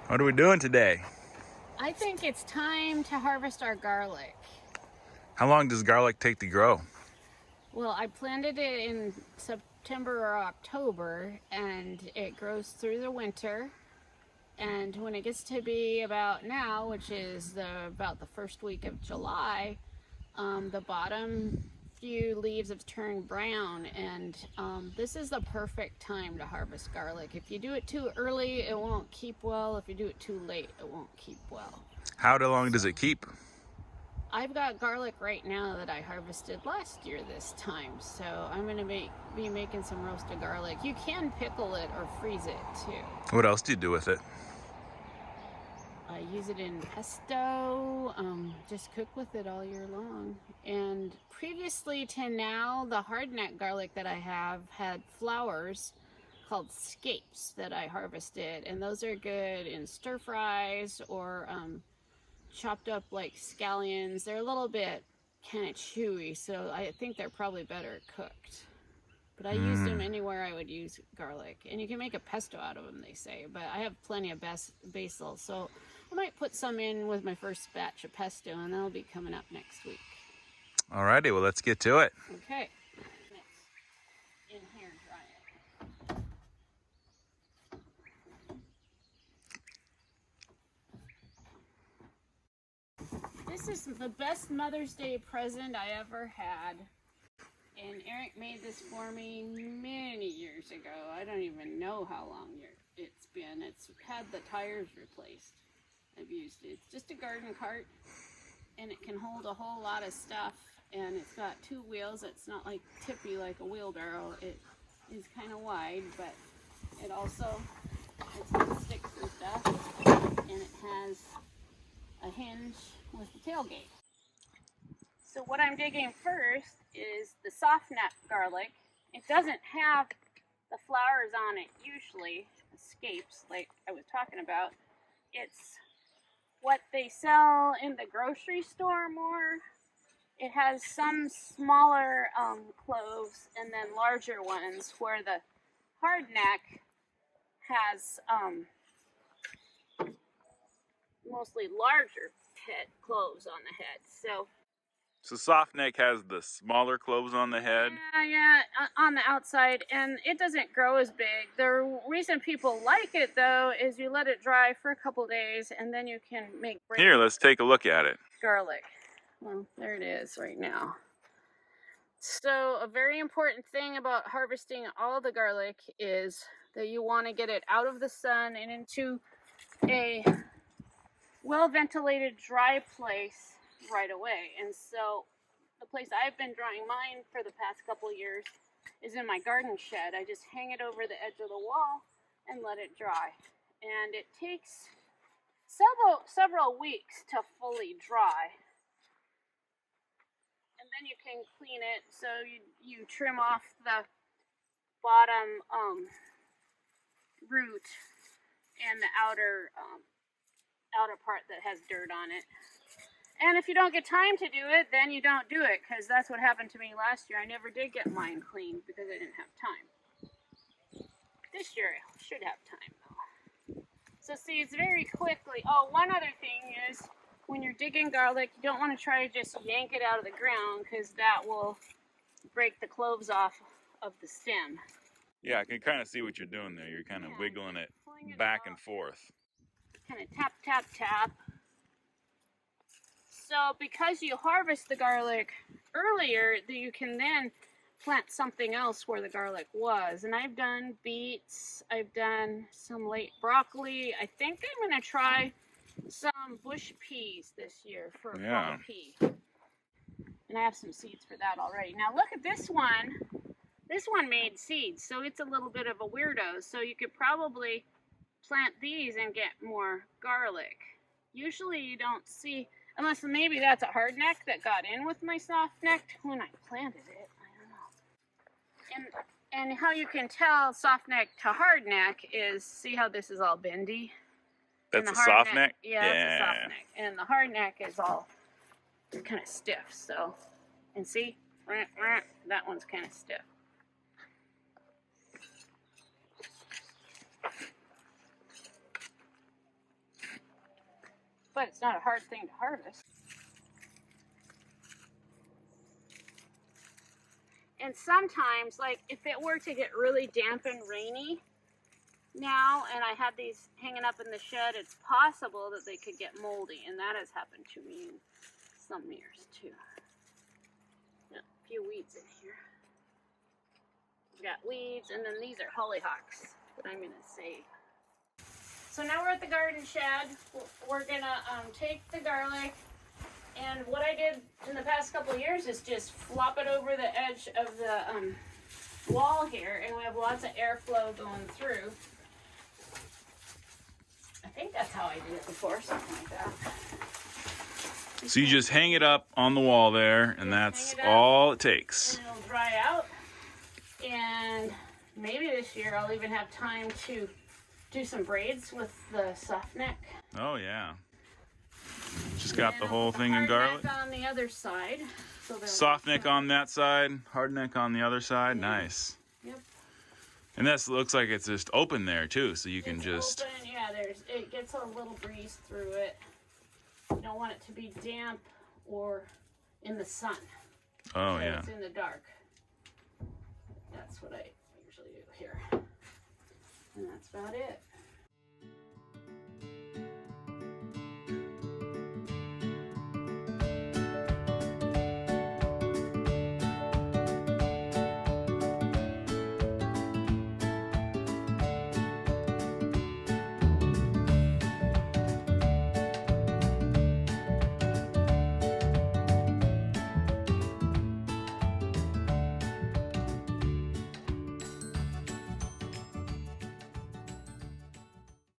What are we doing today? I think it's time to harvest our garlic. How long does garlic take to grow? Well, I planted it in September or October, and it grows through the winter. And when it gets to be about now, which is about the first week of July, the bottom few leaves have turned brown, and this is the perfect time to harvest garlic. If you do it too early, it won't keep well. If you do it too late, it won't keep well. How long does it keep? I've got garlic right now that I harvested last year this time, so I'm going to be making some roasted garlic. You can pickle it or freeze it too. What else do you do with it? I use it in pesto, just cook with it all year long. And previously to now, the hardneck garlic that I have had flowers called scapes that I harvested, and those are good in stir fries or chopped up like scallions. They're a little bit kind of chewy, so I think they're probably better cooked. But I used them anywhere I would use garlic. And you can make a pesto out of them, they say. But I have plenty of basil, so I might put some in with my first batch of pesto, and that'll be coming up next week. Alrighty, well, let's get to it. Okay. Mix in here, dry it. This is the best Mother's Day present I ever had. And Eric made this for me many years ago. I don't even know how long it's been. It's had the tires replaced. I've used it. It's just a garden cart, and it can hold a whole lot of stuff. And it's got two wheels. It's not like tippy like a wheelbarrow. It is kind of wide, but it also it's got sticks and stuff. And it has a hinge with the tailgate. So what I'm digging first is the soft nut garlic. It doesn't have the flowers on it usually, scapes like I was talking about. It's what they sell in the grocery store more. It has some smaller cloves and then larger ones, where the hardneck has mostly larger cloves on the head. So softneck has the smaller cloves on the head? Yeah, on the outside, and it doesn't grow as big. The reason people like it, though, is you let it dry for a couple days, and then you can make Here, let's take a look at it. Garlic. Well, there it is right now. So a very important thing about harvesting all the garlic is that you want to get it out of the sun and into a well-ventilated, dry place right away. And so the place I've been drying mine for the past couple years is in my garden shed. I just hang it over the edge of the wall and let it dry. And it takes several weeks to fully dry. And then you can clean it. So you trim off the bottom root and the outer part that has dirt on it. And if you don't get time to do it, then you don't do it, because that's what happened to me last year. I never did get mine cleaned because I didn't have time. This year I should have time, though. So see, it's very quickly. Oh, one other thing is, when you're digging garlic, you don't want to try to just yank it out of the ground, because that will break the cloves off of the stem. Yeah, I can kind of see what you're doing there. You're kind of wiggling it back and forth. Kind of tap, tap, tap. So because you harvest the garlic earlier, you can then plant something else where the garlic was. And I've done beets, I've done some late broccoli. I think I'm going to try some bush peas this year for a fall pea. And I have some seeds for that already. Now look at this one. This one made seeds, so it's a little bit of a weirdo. So you could probably plant these and get more garlic. Usually you don't see, unless maybe that's a hardneck that got in with my soft-necked when I planted it. I don't know. And how you can tell soft-neck to hardneck is, see how this is all bendy? That's a soft neck? Yeah, it's a soft neck. And the hard neck is all kind of stiff. So, and see, that one's kind of stiff. but it's not a hard thing to harvest. And sometimes, like if it were to get really damp and rainy now, and I had these hanging up in the shed, it's possible that they could get moldy, and that has happened to me in some years too. Yeah, a few weeds in here. We've got weeds, and then these are hollyhocks that I'm gonna save. So now we're at the garden shed. We're gonna take the garlic, and what I did in the past couple of years is just flop it over the edge of the wall here, and we have lots of airflow going through. I think that's how I did it before, something like that. So you just hang it up on the wall there, and that's all it takes. And it'll dry out. And maybe this year I'll even have time to do some braids with the soft neck. Oh yeah. Just got the whole thing in garlic. Neck on the other side. So soft neck on that side, hard neck on the other side. Yeah. Nice. Yep. And this looks like it's just open there too, so you can just. Open, yeah. It gets a little breeze through it. You don't want it to be damp or in the sun. Oh yeah. It's in the dark. That's what I usually do here. And that's about it.